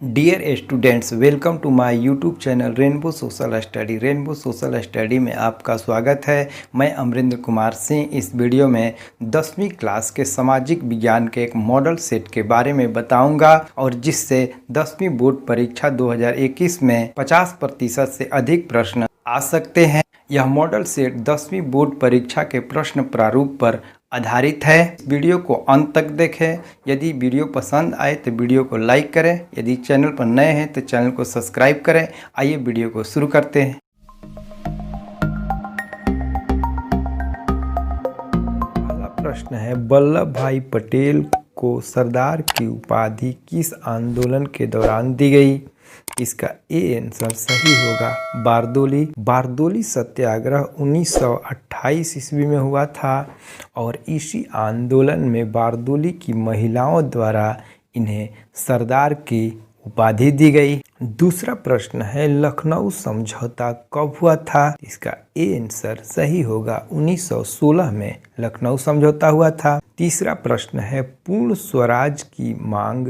Dear students, welcome to my YouTube channel rainbow social study. Rainbow social study में आपका स्वागत है। मैं अमरिंदर कुमार सिंह इस वीडियो में 10वीं क्लास के सामाजिक विज्ञान के एक मॉडल सेट के बारे में बताऊंगा और जिससे 10वीं बोर्ड परीक्षा 2021 में 50% से अधिक प्रश्न आ सकते हैं। यह मॉडल सेट 10वीं बोर्ड परीक्षा के प्रश्न प्रारूप पर आधारित है। वीडियो को अंत तक देखें। यदि वीडियो पसंद आए तो वीडियो को लाइक करें। यदि चैनल पर नए हैं तो चैनल को सब्सक्राइब करें। आइए वीडियो को शुरू करते हैं। पहला प्रश्न है, वल्लभ भाई पटेल को सरदार की उपाधि किस आंदोलन के दौरान दी गई? इसका ए आंसर सही होगा बारदोली सत्याग्रह 1928 ईस्वी में हुआ था और इसी आंदोलन में बारदोली की महिलाओं द्वारा इन्हें सरदार की उपाधि दी गई। दूसरा प्रश्न है, लखनऊ समझौता कब हुआ था? इसका ए आंसर सही होगा 1916 में लखनऊ समझौता हुआ था। तीसरा प्रश्न है, पूर्ण स्वराज की मांग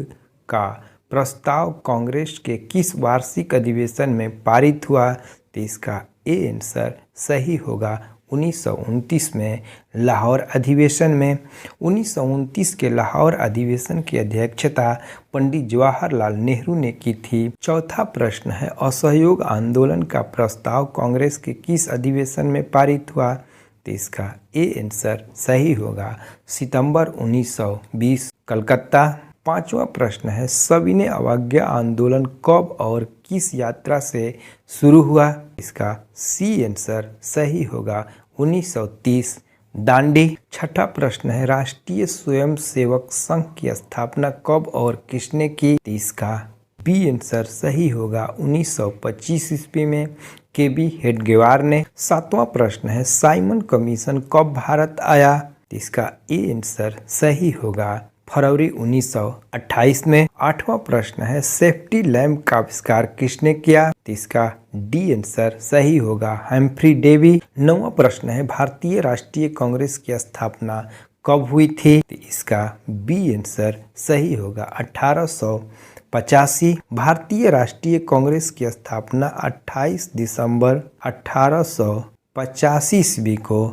का प्रस्ताव कांग्रेस के किस वार्षिक अधिवेशन में पारित हुआ? तो इसका ए आंसर सही होगा 1929 में लाहौर अधिवेशन में। 1929 के लाहौर अधिवेशन की अध्यक्षता पंडित जवाहरलाल नेहरू ने की थी। चौथा प्रश्न है, असहयोग आंदोलन का प्रस्ताव कांग्रेस के किस अधिवेशन में पारित हुआ? तो इसका ए आंसर सही होगा सितंबर 1920 कलकत्ता। पांचवा प्रश्न है, सविनय अवज्ञा आंदोलन कब और किस यात्रा से शुरू हुआ? इसका सी आंसर सही होगा 1930 दांडी। छठा प्रश्न है, राष्ट्रीय स्वयंसेवक संघ की स्थापना कब और किसने की? इसका बी आंसर सही होगा 1925 ईस्वी में केबी हेडगेवार ने। सातवां प्रश्न है, साइमन कमीशन कब भारत आया? इसका ए आंसर सही होगा फरवरी 1928 में। आठवां प्रश्न है, सेफ्टी लैम्प का आविष्कार किसने किया? इसका डी आंसर सही होगा हम्फ्री डेवी। नौवां प्रश्न है, भारतीय राष्ट्रीय कांग्रेस की स्थापना कब हुई थी? इसका बी आंसर सही होगा 1885। भारतीय राष्ट्रीय कांग्रेस की स्थापना 28 दिसंबर 1885 ईस्वी को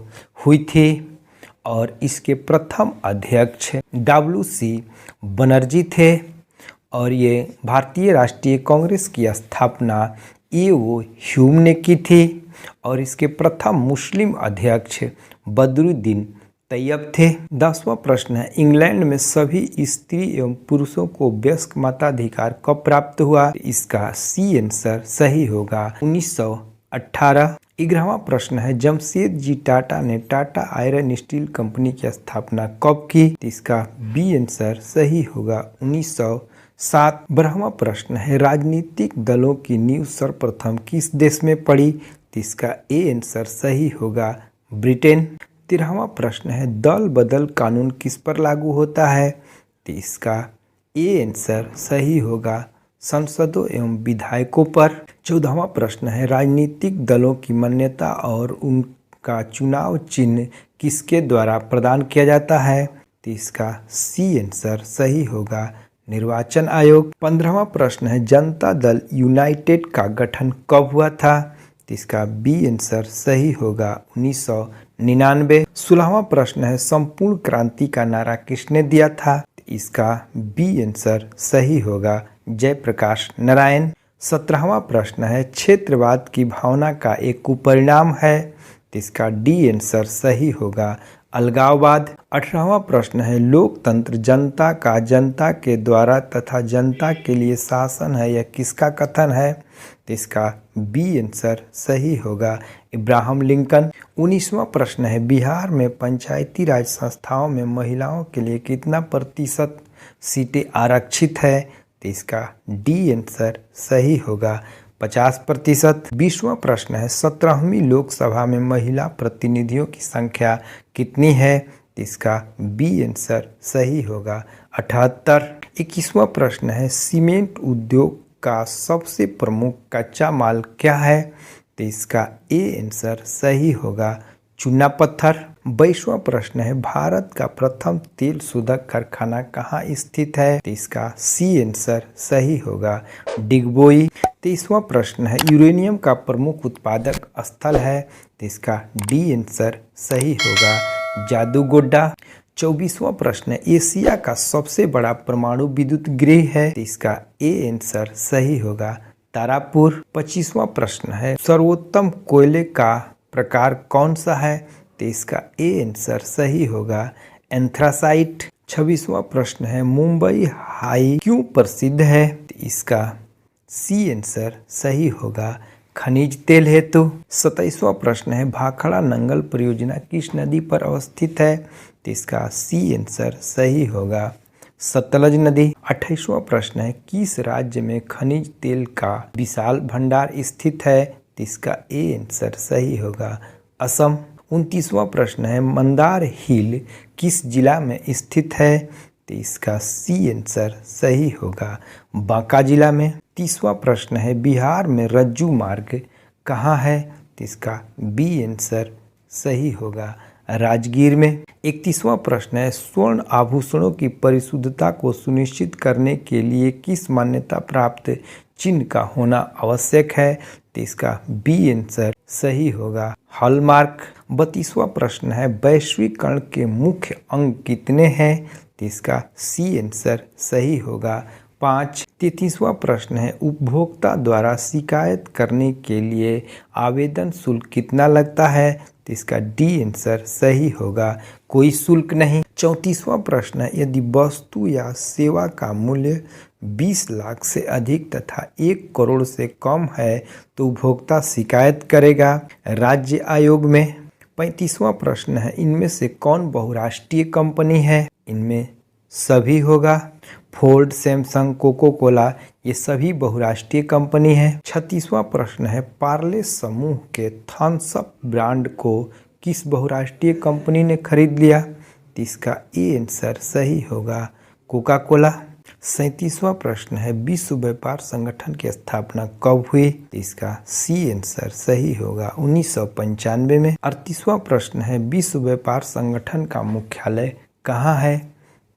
हुई थी और इसके प्रथम अध्यक्ष WC बनर्जी थे और ये भारतीय राष्ट्रीय कांग्रेस की स्थापना A.O. ह्यूम ने की थी और इसके प्रथम मुस्लिम अध्यक्ष बदरुद्दीन तैयब थे। 10वां प्रश्न है, इंग्लैंड में सभी स्त्री एवं पुरुषों को वयस्क मताधिकार कब प्राप्त हुआ? इसका सी आंसर सही होगा 1918। 11वां प्रश्न है, जमशेद जी टाटा ने टाटा आयरन स्टील कंपनी की स्थापना कब की? इसका बी आंसर सही होगा 1907। 12वां प्रश्न है, राजनीतिक दलों की नींव सर्वप्रथम किस देश में पड़ी? इसका ए आंसर सही होगा ब्रिटेन। 13वां प्रश्न है, दल बदल कानून किस पर लागू होता है? तो इसका ए आंसर सही होगा सांसदों एवं विधायकों पर। 14वां प्रश्न है, राजनीतिक दलों की मान्यता और उनका चुनाव चिन्ह किसके द्वारा प्रदान किया जाता है? तो इसका सी आंसर सही होगा निर्वाचन आयोग। 15वां प्रश्न है, जनता दल यूनाइटेड का गठन कब हुआ था? तो इसका बी आंसर सही होगा 1999। 16वां प्रश्न है, संपूर्ण क्रांति का नारा किसने दिया था? इसका बी आंसर सही होगा जयप्रकाश नारायण। 17वां प्रश्न है, क्षेत्रवाद की भावना का एक कुपरिणाम है? इसका डी आंसर सही होगा अलगाववाद। 18वां प्रश्न है, लोकतंत्र जनता का जनता के द्वारा तथा जनता के लिए शासन है, यह किसका कथन है? इसका बी आंसर सही होगा इब्राहिम लिंकन। 19वां प्रश्न है, बिहार में पंचायती राज संस्थाओं में महिलाओं के लिए कितना प्रतिशत सीटें आरक्षित है? तो इसका डी आंसर सही होगा 50%। 20वां प्रश्न है, 17वीं लोकसभा में महिला प्रतिनिधियों की संख्या कितनी है? तो इसका बी आंसर सही होगा 78। 21वां प्रश्न है, सीमेंट उद्योग का सबसे प्रमुख कच्चा माल क्या है? तो इसका ए आंसर सही होगा चूना पत्थर। 22वां प्रश्न है भारत का प्रथम तेल शोधक कारखाना कहाँ स्थित है? तो इसका सी आंसर सही होगा डिगबोई। 23वां प्रश्न है यूरेनियम का प्रमुख उत्पादक स्थल है? तो इसका डी आंसर सही होगा जादूगोड्डा। 24वां प्रश्न है एशिया का सबसे बड़ा परमाणु विद्युत गृह है? तो इसका ए आंसर सही होगा तारापुर। 25वां प्रश्न है सर्वोत्तम कोयले का प्रकार कौन सा है? तो इसका ए आंसर सही होगा एंथ्रासाइट। 26वां प्रश्न है मुंबई हाई क्यों प्रसिद्ध है? तो इसका सी आंसर सही होगा खनिज तेल हेतु। 27वां प्रश्न है भाखड़ा नंगल परियोजना किस नदी पर अवस्थित है? तो इसका सी आंसर सही होगा सतलज नदी। 28वां प्रश्न है किस राज्य में खनिज तेल का विशाल भंडार स्थित है? तो इसका ए आंसर सही होगा असम। 29वां प्रश्न है मंदार हिल किस जिला में स्थित है? तो इसका सी आंसर सही होगा बांका जिला में। 30वां प्रश्न है बिहार में रज्जू मार्ग कहाँ है? तो इसका बी आंसर सही होगा राजगीर में। 31वां प्रश्न है स्वर्ण आभूषणों की परिशुद्धता को सुनिश्चित करने के लिए किस मान्यता प्राप्त चिन्ह का होना आवश्यक है? तो इसका बी आंसर सही होगा हॉलमार्क। 32वां प्रश्न है वैश्वीकरण के मुख्य अंग कितने हैं? तो इसका सी आंसर सही होगा 5। 33वां प्रश्न है उपभोक्ता द्वारा शिकायत करने के लिए आवेदन शुल्क कितना लगता है? तो इसका डी आंसर सही होगा कोई शुल्क नहीं। 34वां प्रश्न है यदि वस्तु या सेवा का मूल्य 20 लाख से अधिक तथा 1 करोड़ से कम है तो उपभोक्ता शिकायत करेगा राज्य आयोग में। 35वां प्रश्न है इनमें से कौन बहुराष्ट्रीय कंपनी है? इनमें सभी होगा फोर्ड सैमसंग कोको कोला ये सभी बहुराष्ट्रीय कंपनी है। 36वां प्रश्न है पार्ले समूह के थम्स अप ब्रांड को किस बहुराष्ट्रीय कंपनी ने खरीद लिया? तो इसका ए आंसर सही होगा कोका कोला। 37वां प्रश्न है विश्व व्यापार संगठन की स्थापना कब हुई? तो इसका सी आंसर सही होगा 1995 में। 38वां प्रश्न है विश्व व्यापार संगठन का मुख्यालय कहाँ है?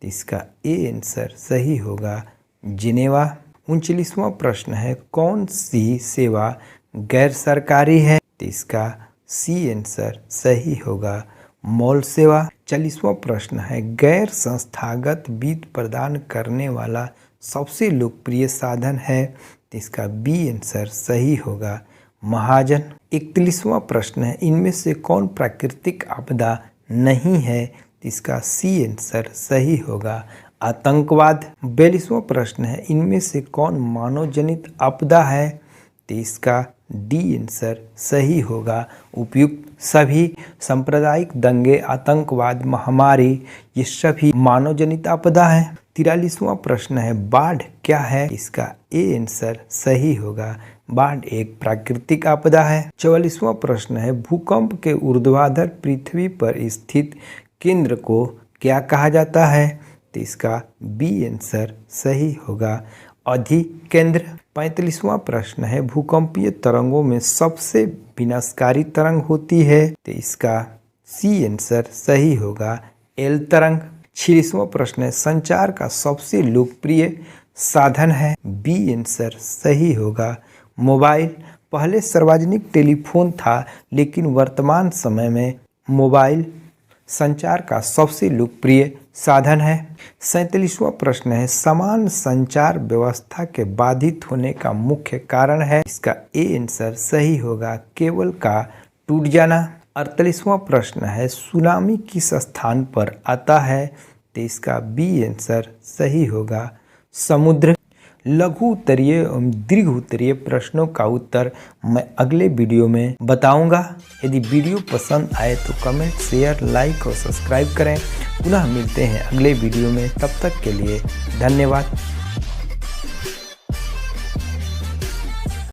तो इसका ए आंसर सही होगा जिनेवा। 39वां प्रश्न है कौन सी सेवा गैर सरकारी है? तो इसका सी आंसर सही होगा मॉल सेवा। 40वां प्रश्न है गैर संस्थागत वित्त प्रदान करने वाला सबसे लोकप्रिय साधन है? तो इसका बी आंसर सही होगा महाजन। 41वां प्रश्न है इनमें से कौन प्राकृतिक आपदा नहीं है? तो इसका सी आंसर सही होगा आतंकवाद। 42वां प्रश्न है इनमें से कौन मानव जनित आपदा है? तो इसका डी आंसर सही होगा उपयुक्त सभी। सांप्रदायिक दंगे आतंकवाद महामारी ये सभी मानव जनित आपदा है। 43वां प्रश्न है बाढ़ क्या है? इसका ए आंसर सही होगा बाढ़ एक प्राकृतिक आपदा है। 44वां प्रश्न है भूकंप के ऊर्ध्वाधर पृथ्वी पर स्थित केंद्र को क्या कहा जाता है? तो इसका बी आंसर सही होगा अधिकेंद्र। 45वां प्रश्न है भूकंपीय तरंगों में सबसे विनाशकारी तरंग होती है? तो इसका सी आंसर सही होगा एल तरंग। 46वां प्रश्न है संचार का सबसे लोकप्रिय साधन है? बी आंसर सही होगा मोबाइल। पहले सार्वजनिक टेलीफोन था लेकिन वर्तमान समय में मोबाइल संचार का सबसे लोकप्रिय साधन है। 47वां प्रश्न है समान संचार व्यवस्था के बाधित होने का मुख्य कारण है? इसका ए आंसर सही होगा केबल का टूट जाना। 48वां प्रश्न है सुनामी किस स्थान पर आता है? तो इसका बी आंसर सही होगा समुद्र। लघु उत्तरीय एवं दीर्घ उत्तरीय प्रश्नों का उत्तर मैं अगले वीडियो में बताऊंगा। यदि वीडियो पसंद आए तो कमेंट शेयर लाइक और सब्सक्राइब करें। पुनः मिलते हैं अगले वीडियो में, तब तक के लिए धन्यवाद।